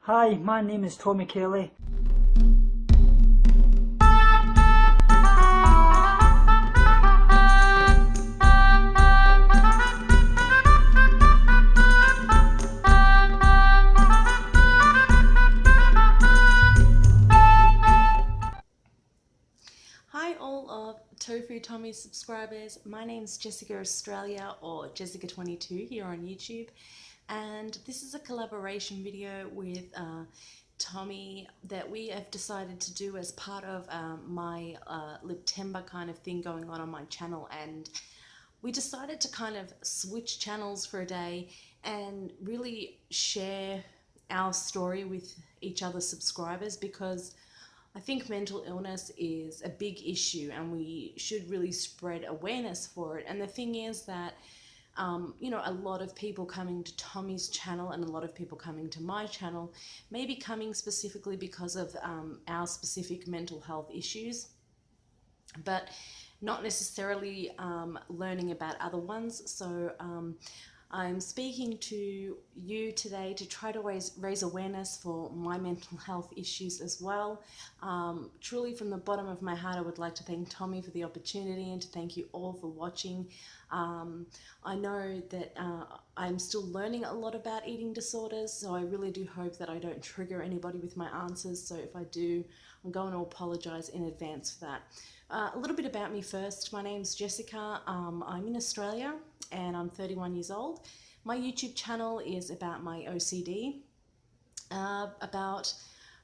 Hi, my name is Tommy Kelly. Hi all of Tofu Tommy subscribers, my name's Jessica Australia or Jessica22 here on YouTube, and this is a collaboration video with Tommy that we have decided to do as part of my Liptember kind of thing going on my channel. And we decided to kind of switch channels for a day and really share our story with each other's subscribers, because I think mental illness is a big issue and we should really spread awareness for it. And the thing is that, a lot of people coming to Tommy's channel and a lot of people coming to my channel may be coming specifically because of our specific mental health issues, but not necessarily learning about other ones. So I'm speaking to you today to try to raise awareness for my mental health issues as well. Truly from the bottom of my heart, I would like to thank Tommy for the opportunity and to thank you all for watching. I know that I'm still learning a lot about eating disorders, so I really do hope that I don't trigger anybody with my answers. So if I do, I'm going to apologize in advance for that. A little bit about me first. My name's Jessica. I'm in Australia and I'm 31 years old. My YouTube channel is about my OCD, about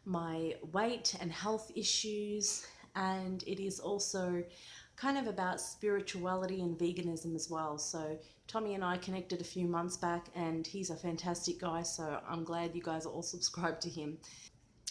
my weight and health issues, and it is also kind of about spirituality and veganism as well. So Tommy and I connected a few months back and he's a fantastic guy, so I'm glad you guys are all subscribed to him.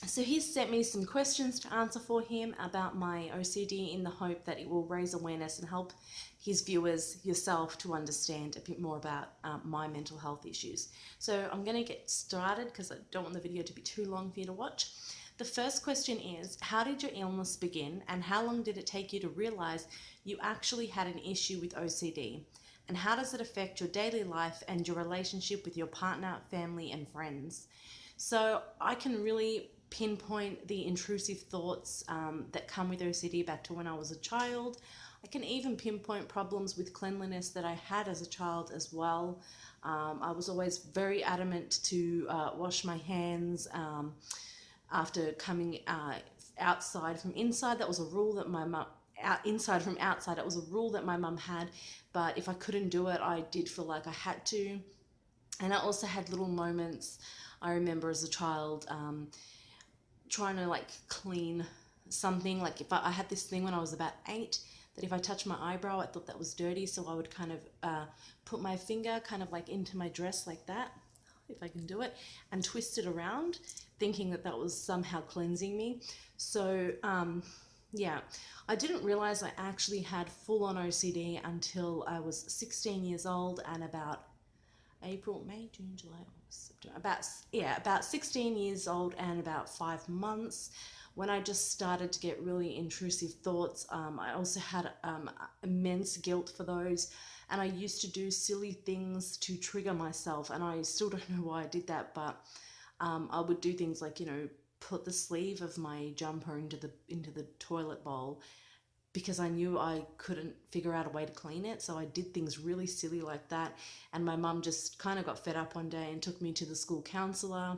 So he's sent me some questions to answer for him about my OCD in the hope that it will raise awareness and help his viewers, yourself, to understand a bit more about my mental health issues. So I'm going to get started because I don't want the video to be too long for you to watch. The first question is, how did your illness begin and how long did it take you to realize you actually had an issue with OCD? And how does it affect your daily life and your relationship with your partner, family, and friends? So I can really pinpoint the intrusive thoughts that come with OCD back to when I was a child. I can even pinpoint problems with cleanliness that I had as a child as well. I was always very adamant to wash my hands after coming outside from inside. That was a rule that my mum, inside from outside, it was a rule that my mum had, but if I couldn't do it, I did feel like I had to. And I also had little moments, I remember as a child, trying to like clean something. Like if I had this thing when I was about 8 that if I touched my eyebrow I thought that was dirty, so I would kind of put my finger kind of like into my dress like that, if I can do it, and twist it around thinking that that was somehow cleansing me. So yeah, I didn't realize I actually had full-on OCD until I was 16 years old and about April, May, June, July, August, September, about 16 years old and about 5 months when I just started to get really intrusive thoughts. I also had immense guilt for those, and I used to do silly things to trigger myself, and I still don't know why I did that, but I would do things like, put the sleeve of my jumper into the toilet bowl because I knew I couldn't figure out a way to clean it. So I did things really silly like that. And my mum just kind of got fed up one day and took me to the school counselor.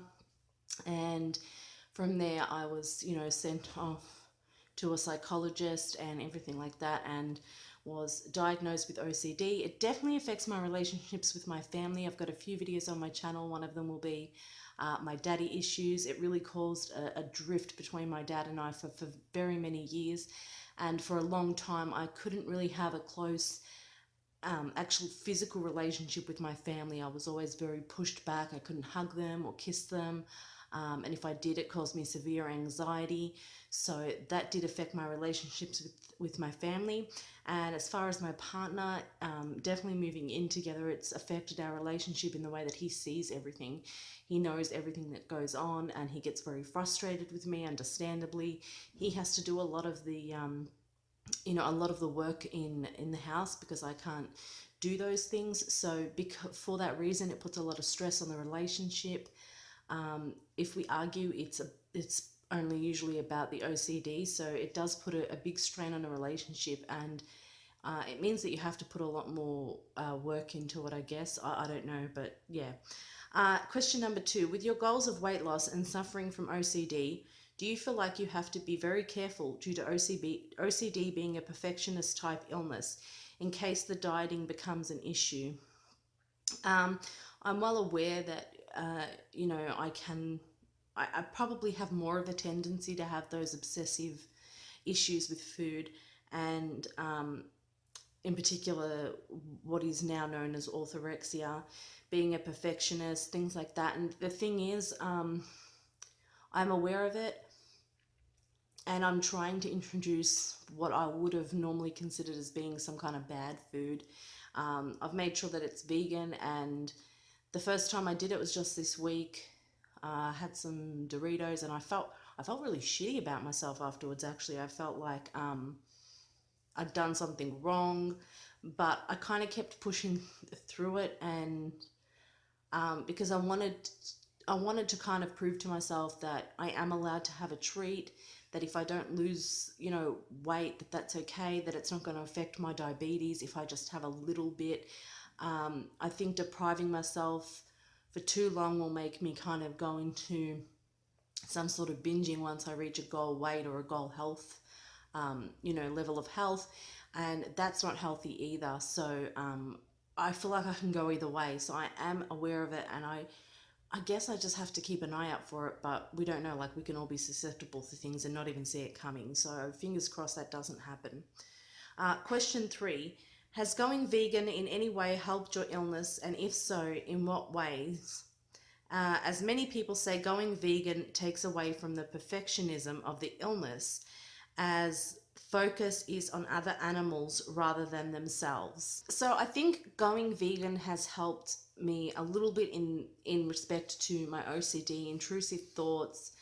And from there I was, sent off to a psychologist and everything like that, and was diagnosed with OCD. It definitely affects my relationships with my family. I've got a few videos on my channel. One of them will be my daddy issues. It really caused a drift between my dad and I for very many years. And for a long time, I couldn't really have a close actual physical relationship with my family. I was always very pushed back. I couldn't hug them or kiss them. And if I did, it caused me severe anxiety. So that did affect my relationships with my family. And as far as my partner, definitely moving in together, it's affected our relationship in the way that he sees everything. He knows everything that goes on and he gets very frustrated with me, understandably. He has to do a lot of the a lot of the work in the house because I can't do those things. So for that reason, it puts a lot of stress on the relationship. If we argue, it's only usually about the OCD, so it does put a big strain on a relationship, and it means that you have to put a lot more work into it, I guess. I don't know, but yeah. Question number 2. With your goals of weight loss and suffering from OCD, do you feel like you have to be very careful due to OCD being a perfectionist type illness in case the dieting becomes an issue? I'm well aware that, I probably have more of a tendency to have those obsessive issues with food, and in particular, what is now known as orthorexia, being a perfectionist, things like that. And the thing is, I'm aware of it, and I'm trying to introduce what I would have normally considered as being some kind of bad food. I've made sure that it's vegan, and the first time I did it was just this week. I had some Doritos, and I felt really shitty about myself afterwards. Actually, I felt like I'd done something wrong, but I kind of kept pushing through it, and because I wanted to kind of prove to myself that I am allowed to have a treat, that if I don't lose, weight, that's okay, that it's not going to affect my diabetes if I just have a little bit. I think depriving myself for too long will make me kind of go into some sort of binging once I reach a goal weight or a goal health, level of health, and that's not healthy either. So I feel like I can go either way. So I am aware of it, and I guess I just have to keep an eye out for it, but we don't know. Like, we can all be susceptible to things and not even see it coming. So fingers crossed that doesn't happen. Question 3. Has going vegan in any way helped your illness? And if so, in what ways? As many people say, going vegan takes away from the perfectionism of the illness, as focus is on other animals rather than themselves. So I think going vegan has helped me a little bit in respect to my OCD, intrusive thoughts.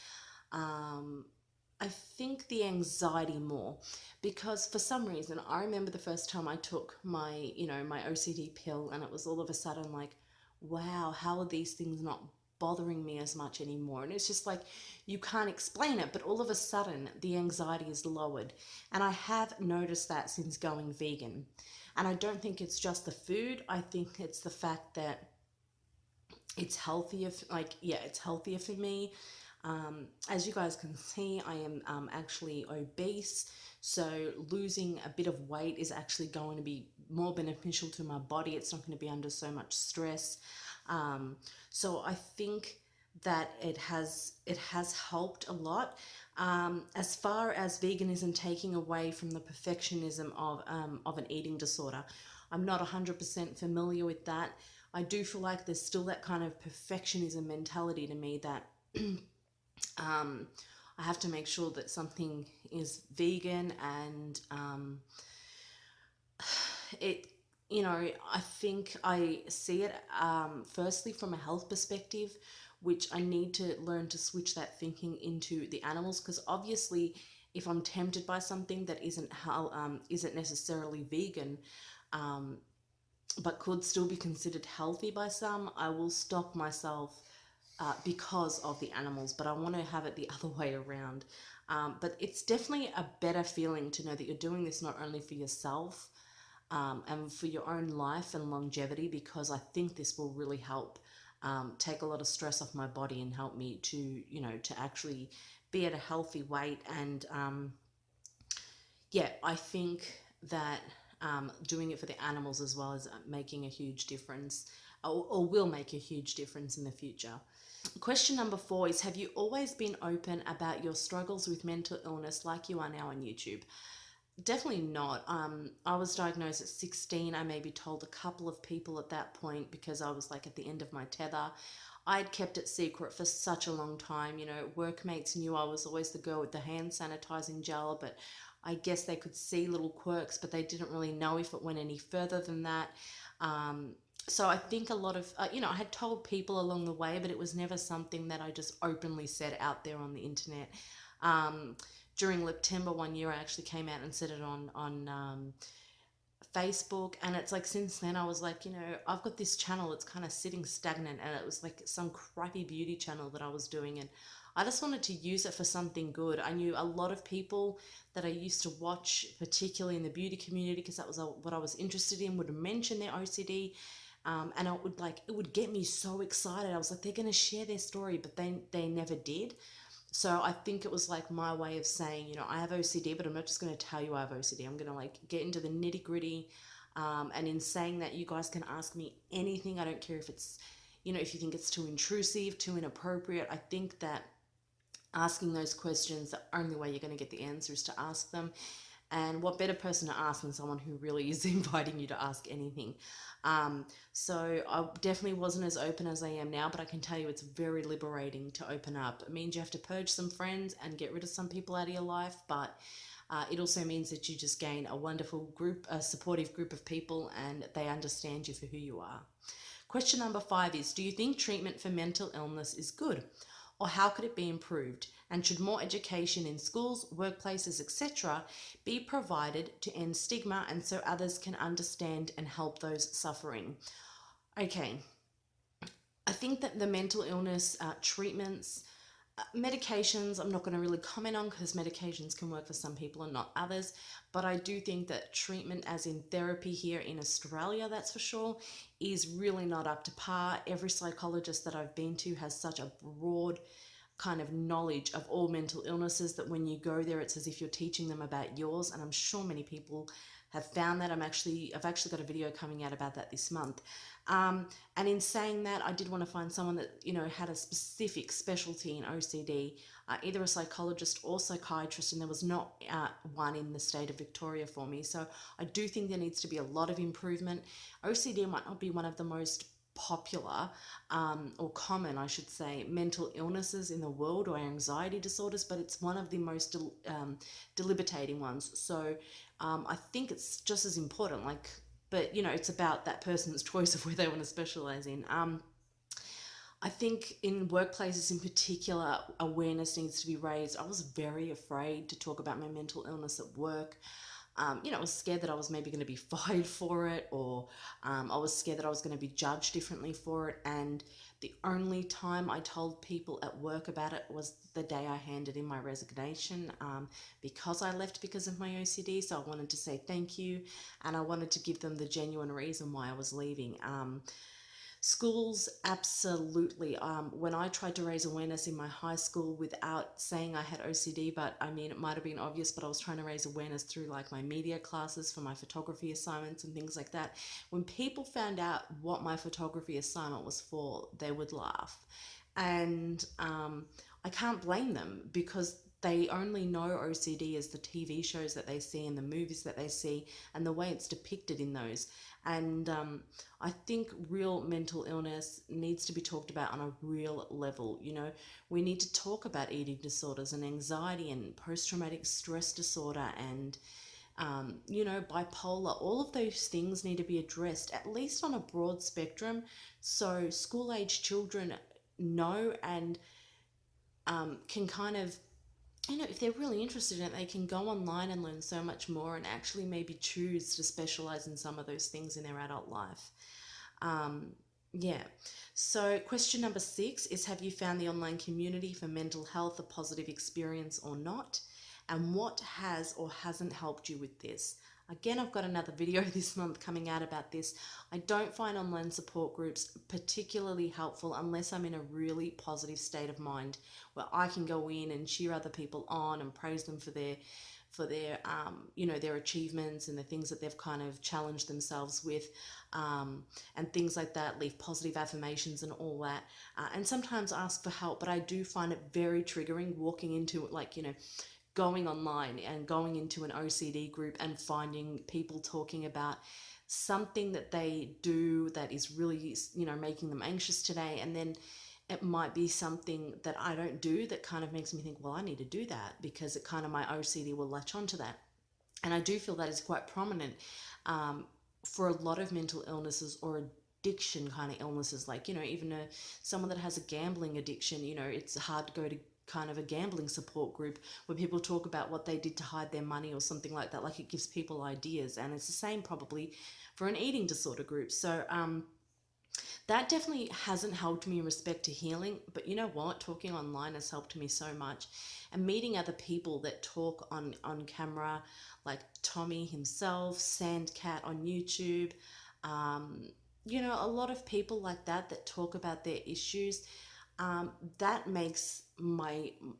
I think the anxiety more, because for some reason I remember the first time I took my my OCD pill, and it was all of a sudden like, wow, how are these things not bothering me as much anymore? And it's just like, you can't explain it, but all of a sudden the anxiety is lowered. And I have noticed that since going vegan. And I don't think it's just the food. I think it's the fact that it's healthier, it's healthier for me. As you guys can see, I am actually obese, so losing a bit of weight is actually going to be more beneficial to my body. It's not going to be under so much stress. So I think that it has helped a lot. As far as veganism taking away from the perfectionism of an eating disorder, I'm not 100% familiar with that. I do feel like there's still that kind of perfectionism mentality to me that I have to make sure that something is vegan, and I think I see it firstly from a health perspective, which I need to learn to switch that thinking into the animals, because obviously if I'm tempted by something that isn't necessarily vegan, but could still be considered healthy by some, I will stop myself because of the animals. But I want to have it the other way around. But it's definitely a better feeling to know that you're doing this not only for yourself and for your own life and longevity, because I think this will really help take a lot of stress off my body and help me to, to actually be at a healthy weight. And I think that doing it for the animals as well is making a huge difference, or will make a huge difference in the future. Question number 4 is, have you always been open about your struggles with mental illness like you are now on YouTube? Definitely not. I was diagnosed at 16. I maybe told a couple of people at that point because I was like at the end of my tether. I'd kept it secret for such a long time. Workmates knew I was always the girl with the hand sanitizing gel, but I guess they could see little quirks, but they didn't really know if it went any further than that. So I think a lot of, I had told people along the way, but it was never something that I just openly said out there on the internet. During September one year, I actually came out and said it on Facebook, and it's like since then I was like, I've got this channel that's kind of sitting stagnant, and it was like some crappy beauty channel that I was doing, and I just wanted to use it for something good. I knew a lot of people that I used to watch, particularly in the beauty community, because that was what I was interested in, would mention their OCD. And it would get me so excited. I was like, they're going to share their story, but they never did. So I think it was like my way of saying, I have OCD, but I'm not just going to tell you I have OCD. I'm going to like get into the nitty gritty. And in saying that, you guys can ask me anything. I don't care if it's, if you think it's too intrusive, too inappropriate. I think that asking those questions, the only way you're going to get the answer is to ask them. And what better person to ask than someone who really is inviting you to ask anything. So I definitely wasn't as open as I am now, but I can tell you it's very liberating to open up. It means you have to purge some friends and get rid of some people out of your life, but it also means that you just gain a wonderful group, a supportive group of people, and they understand you for who you are. Question number 5 is, do you think treatment for mental illness is good? Or how could it be improved? And should more education in schools, workplaces, etc. be provided to end stigma and so others can understand and help those suffering? Okay, I think that the mental illness treatments, medications, I'm not going to really comment on because medications can work for some people and not others. But I do think that treatment, as in therapy here in Australia, that's for sure, is really not up to par. Every psychologist that I've been to has such a broad kind of knowledge of all mental illnesses that when you go there, it's as if you're teaching them about yours. And I'm sure many people have found that. I've actually got a video coming out about that this month. And in saying that, I did want to find someone that, had a specific specialty in OCD, either a psychologist or psychiatrist, and there was not one in the state of Victoria for me. So I do think there needs to be a lot of improvement. OCD might not be one of the most popular or common, I should say, mental illnesses in the world or anxiety disorders, but it's one of the most debilitating ones. So I think it's just as important, but it's about that person's choice of where they want to specialize in. I think in workplaces in particular, awareness needs to be raised. I was very afraid to talk about my mental illness at work. I was scared that I was maybe going to be fired for it, or I was scared that I was going to be judged differently for it. And the only time I told people at work about it was the day I handed in my resignation, because I left because of my OCD. So I wanted to say thank you, and I wanted to give them the genuine reason why I was leaving. Schools, absolutely. When I tried to raise awareness in my high school without saying I had OCD, but I mean, it might have been obvious, but I was trying to raise awareness through like my media classes for my photography assignments and things like that. When people found out what my photography assignment was for, they would laugh. And I can't blame them, because they only know OCD as the TV shows that they see and the movies that they see and the way it's depicted in those. And I think real mental illness needs to be talked about on a real level. We need to talk about eating disorders and anxiety and post-traumatic stress disorder and bipolar. All of those things need to be addressed, at least on a broad spectrum, so school-age children know and can kind of, if they're really interested in it, they can go online and learn so much more and actually maybe choose to specialize in some of those things in their adult life. Yeah. So question number 6 is, have you found the online community for mental health a positive experience or not? And what has or hasn't helped you with this? Again, I've got another video this month coming out about this. I don't find online support groups particularly helpful unless I'm in a really positive state of mind where I can go in and cheer other people on and praise them for their their achievements and the things that they've kind of challenged themselves with, and things like that, leave positive affirmations and all that, and sometimes ask for help. But I do find it very triggering walking into it, going online and going into an OCD group and finding people talking about something that they do that is really, making them anxious today. And then it might be something that I don't do that kind of makes me think, well, I need to do that, because it kind of, my OCD will latch onto that. And I do feel that is quite prominent for a lot of mental illnesses or addiction kind of illnesses, like, even someone that has a gambling addiction, it's hard to go to kind of a gambling support group where people talk about what they did to hide their money or something like that. Like, it gives people ideas, and it's the same probably for an eating disorder group. So that definitely hasn't helped me in respect to healing, but you know what? Talking online has helped me so much, and meeting other people that talk on camera, like Tommy himself, Sandcat on YouTube, you know, a lot of people like that that talk about their issues. That makes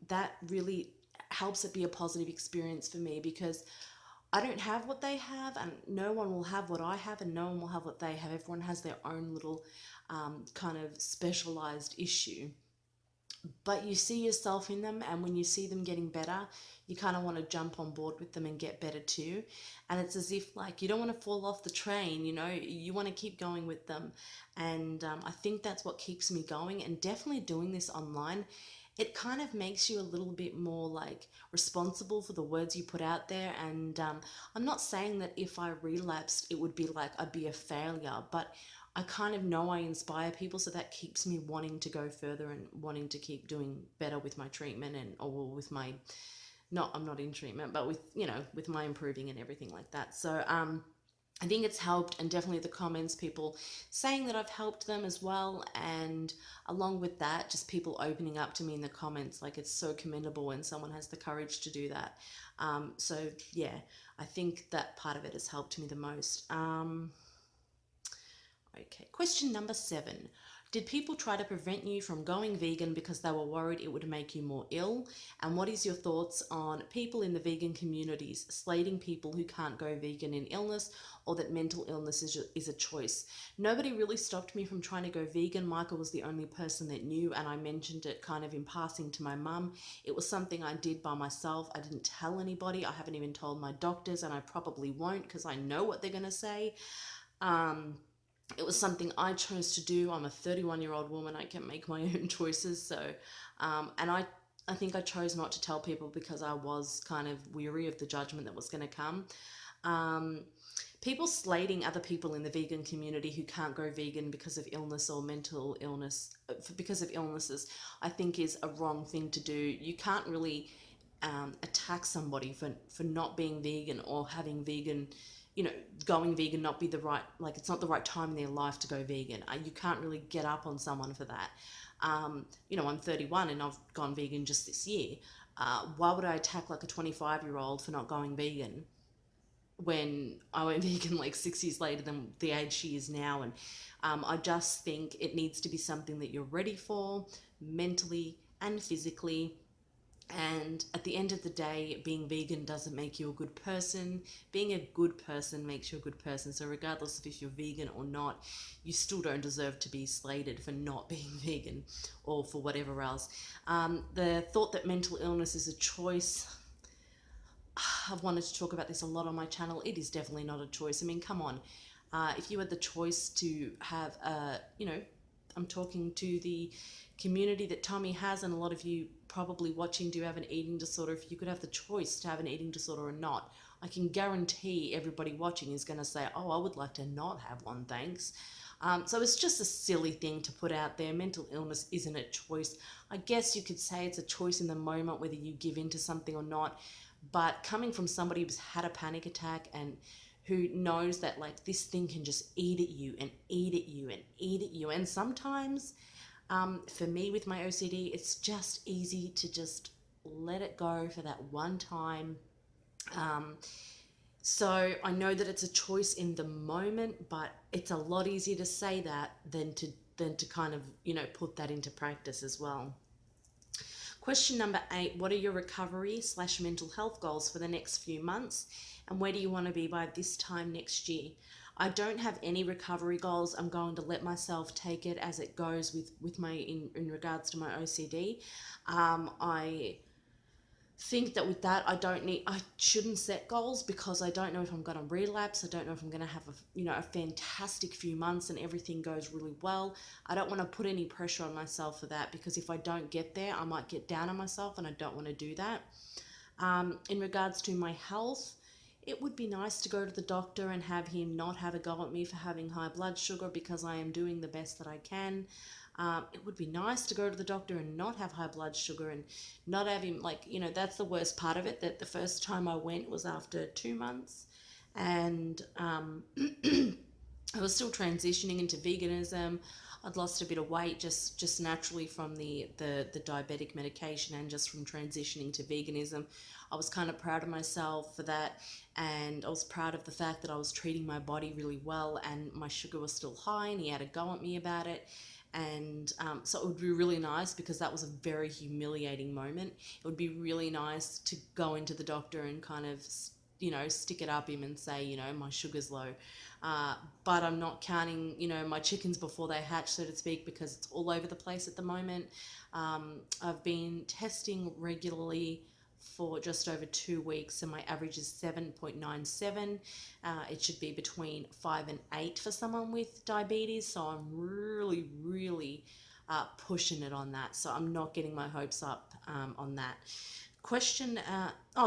that really helps it be a positive experience for me, because I don't have what they have, and no one will have what I have, and no one will have what they have. Everyone has their own little kind of specialized issue, but you see yourself in them, and when you see them getting better, you kind of want to jump on board with them and get better too. And it's as if, like, you don't want to fall off the train, you know, you want to keep going with them. And I think that's what keeps me going, and definitely doing this online, it kind of makes you a little bit more like responsible for the words you put out there. And I'm not saying that if I relapsed it would be like I'd be a failure, but I kind of know I inspire people, so that keeps me wanting to go further and wanting to keep doing better with my treatment, and or with my, not, I'm not in treatment, but with, you know, with my improving and everything like that. So I think it's helped, and definitely the comments, people saying that I've helped them as well, and along with that, just people opening up to me in the comments. Like, it's so commendable when someone has the courage to do that. So yeah, I think that part of it has helped me the most. Okay, question number 7. Did people try to prevent you from going vegan because they were worried it would make you more ill? And what is your thoughts on people in the vegan communities slating people who can't go vegan in illness, or that mental illness is a choice? Nobody really stopped me from trying to go vegan. Michael was the only person that knew, and I mentioned it kind of in passing to my mum. It was something I did by myself. I didn't tell anybody. I haven't even told my doctors, and I probably won't, because I know what they're going to say. It was something I chose to do. I'm a 31-year-old woman. I can make my own choices. So, and I think I chose not to tell people because I was kind of weary of the judgment that was going to come. People slating other people in the vegan community who can't go vegan because of illness or mental illness, because of illnesses, I think is a wrong thing to do. You can't really attack somebody for not being vegan, or having vegan, you know, going vegan not be the right, like, it's not the right time in their life to go vegan. You can't really get up on someone for that. You know, I'm 31 and I've gone vegan just this year. Why would I attack like a 25-year-old for not going vegan when I went vegan like 6 years later than the age she is now? And I just think it needs to be something that you're ready for, mentally and physically. And at the end of the day, being vegan doesn't make you a good person. Being a good person makes you a good person. So regardless of if you're vegan or not, you still don't deserve to be slated for not being vegan, or for whatever else. The thought that mental illness is a choice, I've wanted to talk about this a lot on my channel. It is definitely not a choice. I mean, come on. If you had the choice to have, you know, I'm talking to the community that Tommy has, and a lot of you probably watching do have an eating disorder. If you could have the choice to have an eating disorder or not, I can guarantee everybody watching is going to say, oh, I would like to not have one, thanks. So it's just a silly thing to put out there. Mental illness isn't a choice. I guess you could say it's a choice in the moment whether you give in to something or not, but coming from somebody who's had a panic attack and who knows that, like, this thing can just eat at you and eat at you and eat at you, and sometimes for me with my OCD, it's just easy to just let it go for that one time. So I know that it's a choice in the moment, but it's a lot easier to say that than to kind of, you know, put that into practice as well. Question number 8, what are your recovery/mental health goals for the next few months, and where do you want to be by this time next year? I don't have any recovery goals. I'm going to let myself take it as it goes with my, in regards to my OCD. I think that with that, I shouldn't set goals, because I don't know if I'm going to relapse. I don't know if I'm going to have a fantastic few months and everything goes really well. I don't want to put any pressure on myself for that, because if I don't get there, I might get down on myself, and I don't want to do that. In regards to my health, it would be nice to go to the doctor and have him not have a go at me for having high blood sugar, because I am doing the best that I can. It would be nice to go to the doctor and not have high blood sugar and not have him, like, that's the worst part of it, that the first time I went was after 2 months. And I was still transitioning into veganism. I'd lost a bit of weight just naturally from the diabetic medication and just from transitioning to veganism. I was kind of proud of myself for that, and I was proud of the fact that I was treating my body really well, and my sugar was still high, and he had a go at me about it. And so it would be really nice, because that was a very humiliating moment. It would be really nice to go into the doctor and kind of stick it up him and say, my sugar's low. But I'm not counting, my chickens before they hatch, so to speak, because it's all over the place at the moment. I've been testing regularly for just over 2 weeks, and my average is 7.97. It should be between 5 and 8 for someone with diabetes, so I'm really, really pushing it on that. So I'm not getting my hopes up on that. Question,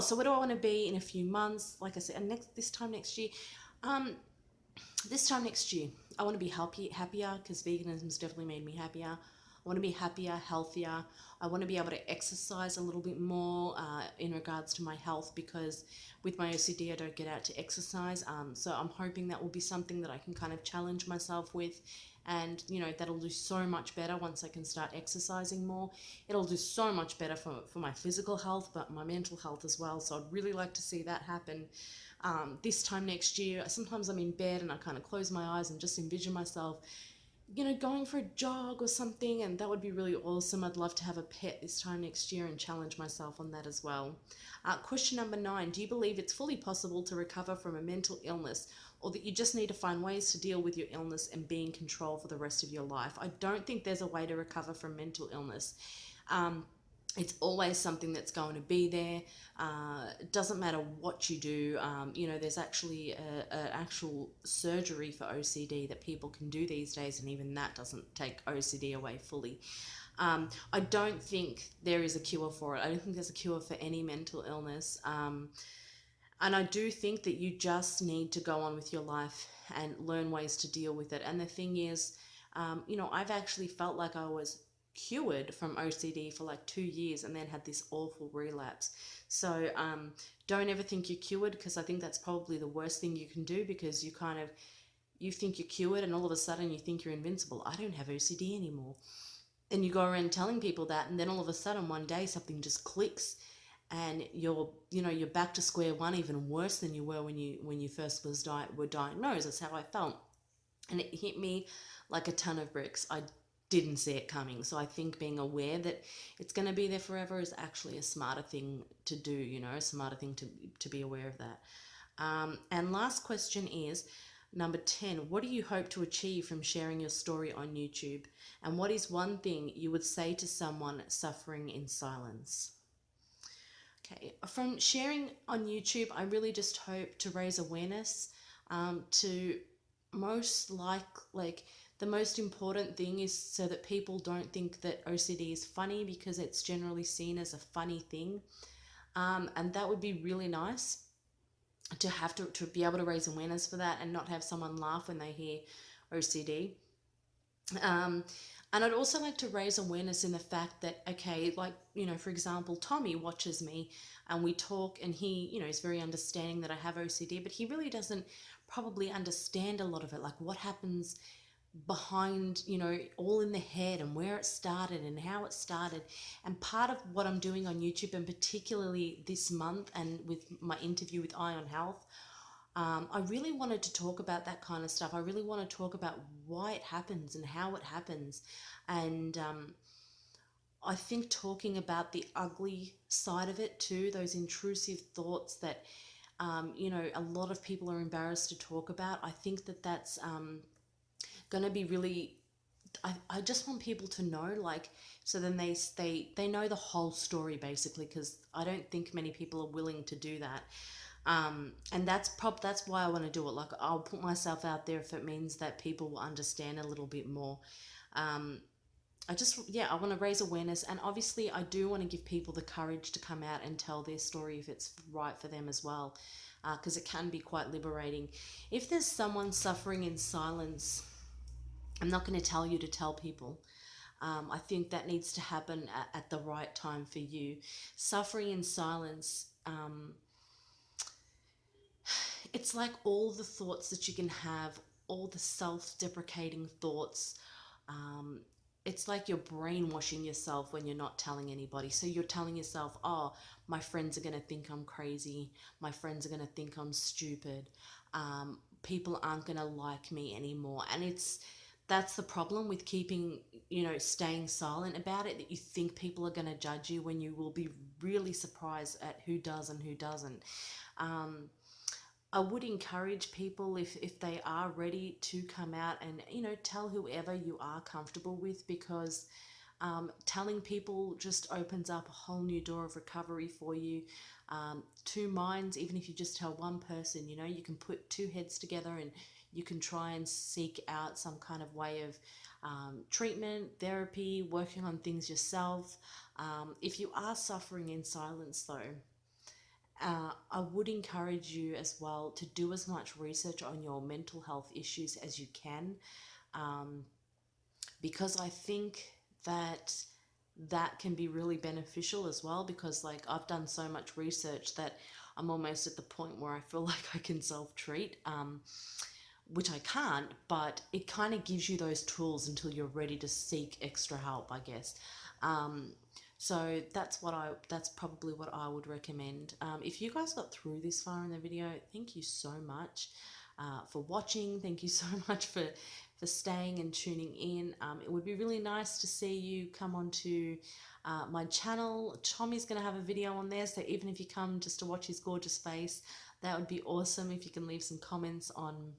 so where do I want to be in a few months? Like I said, this time next year, I want to be happier, because veganism's definitely made me happier. I want to be happier, healthier. I want to be able to exercise a little bit more in regards to my health, because with my OCD, I don't get out to exercise. So I'm hoping that will be something that I can kind of challenge myself with. And, that'll do so much better once I can start exercising more. It'll do so much better for my physical health, but my mental health as well. So I'd really like to see that happen. This time next year, sometimes I'm in bed and I kind of close my eyes and just envision myself, going for a jog or something, and that would be really awesome. I'd love to have a pet this time next year and challenge myself on that as well. Question number 9, do you believe it's fully possible to recover from a mental illness, or that you just need to find ways to deal with your illness and be in control for the rest of your life? I don't think there's a way to recover from mental illness. It's always something that's going to be there. It doesn't matter what you do. There's actually an actual surgery for OCD that people can do these days, and even that doesn't take OCD away fully. I don't think there is a cure for it. I don't think there's a cure for any mental illness. And I do think that you just need to go on with your life and learn ways to deal with it. And the thing is, I've actually felt like I was cured from OCD for like 2 years and then had this awful relapse. So don't ever think you're cured, because I think that's probably the worst thing you can do, because you think you're cured and all of a sudden you think you're invincible. I don't have OCD anymore. And you go around telling people that, and then all of a sudden one day something just clicks, and you're back to square one, even worse than you were when you first were diagnosed. That's how I felt, and it hit me like a ton of bricks. I didn't see it coming. So I think being aware that it's going to be there forever is actually a smarter thing to do. A smarter thing to be aware of that. And last question is number 10. What do you hope to achieve from sharing your story on YouTube? And what is one thing you would say to someone suffering in silence? Okay, from sharing on YouTube, I really just hope to raise awareness to the most important thing is so that people don't think that OCD is funny, because it's generally seen as a funny thing. And that would be really nice to have to be able to raise awareness for that and not have someone laugh when they hear OCD. And I'd also like to raise awareness in the fact that, okay, like, for example, Tommy watches me and we talk, and he, is very understanding that I have OCD, but he really doesn't probably understand a lot of it, like what happens behind, all in the head, and where it started and how it started. And part of what I'm doing on YouTube, and particularly this month and with my interview with Eye on Health, I really wanted to talk about that kind of stuff. I really want to talk about why it happens and how it happens. And I think talking about the ugly side of it too, those intrusive thoughts that, a lot of people are embarrassed to talk about. I think that that's going to be really, I just want people to know, like, so then they know the whole story, basically, because I don't think many people are willing to do that. And that's why I want to do it. Like, I'll put myself out there if it means that people will understand a little bit more. I want to raise awareness, and obviously I do want to give people the courage to come out and tell their story if it's right for them as well, because it can be quite liberating. If there's someone suffering in silence, I'm not going to tell you to tell people. I think that needs to happen at the right time for you. Suffering in silence, it's like all the thoughts that you can have, all the self-deprecating thoughts. Um, it's like you're brainwashing yourself when you're not telling anybody. So you're telling yourself, oh, my friends are going to think I'm crazy. My friends are going to think I'm stupid. People aren't going to like me anymore. And that's the problem with keeping, staying silent about it, that you think people are going to judge you when you will be really surprised at who does and who doesn't. I would encourage people, if they are ready, to come out and tell whoever you are comfortable with, because telling people just opens up a whole new door of recovery for you. Two minds, even if you just tell one person, you can put two heads together and you can try and seek out some kind of way of treatment, therapy, working on things yourself. If you are suffering in silence though, I would encourage you as well to do as much research on your mental health issues as you can, because I think that can be really beneficial as well, because like I've done so much research that I'm almost at the point where I feel like I can self-treat, which I can't, but it kind of gives you those tools until you're ready to seek extra help, I guess. So that's probably what I would recommend. If you guys got through this far in the video, thank you so much for watching. Thank you so much for staying and tuning in. It would be really nice to see you come onto my channel. Tommy's going to have a video on there, so even if you come just to watch his gorgeous face, that would be awesome. If you can leave some comments on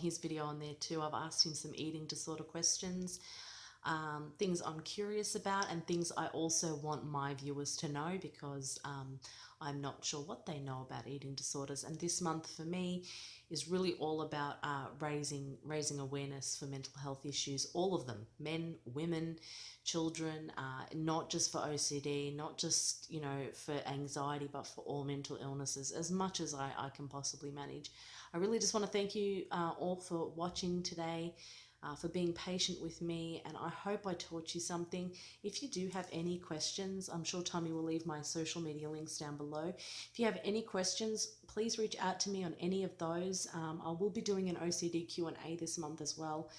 his video on there too. I've asked him some eating disorder questions. Things I'm curious about, and things I also want my viewers to know, because I'm not sure what they know about eating disorders. And this month for me is really all about raising awareness for mental health issues, all of them, men, women, children, not just for OCD, not just for anxiety, but for all mental illnesses, as much as I can possibly manage. I really just want to thank you all for watching today, for being patient with me, and I hope I taught you something. If you do have any questions, I'm sure Tommy will leave my social media links down below. If you have any questions, please reach out to me on any of those. I will be doing an OCD Q&A this month as well.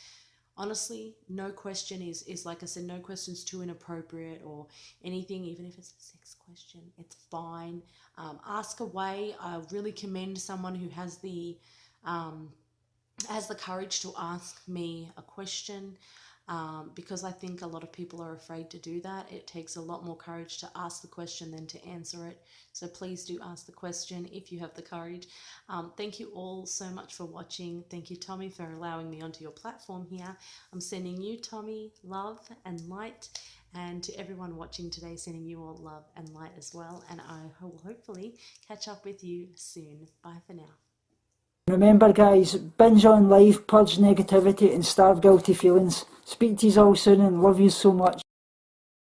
Honestly, no question is like I said, no question's too inappropriate or anything. Even if it's a sex question, it's fine. Ask away. I really commend someone who has the courage to ask me a question, because I think a lot of people are afraid to do that. It takes a lot more courage to ask the question than to answer it. So please do ask the question if you have the courage. Thank you all so much for watching. Thank you, Tommy, for allowing me onto your platform here. I'm sending you, Tommy, love and light. And to everyone watching today, sending you all love and light as well. And I will hopefully catch up with you soon. Bye for now. Remember guys, binge on life, purge negativity and starve guilty feelings. Speak to you all soon and love you so much.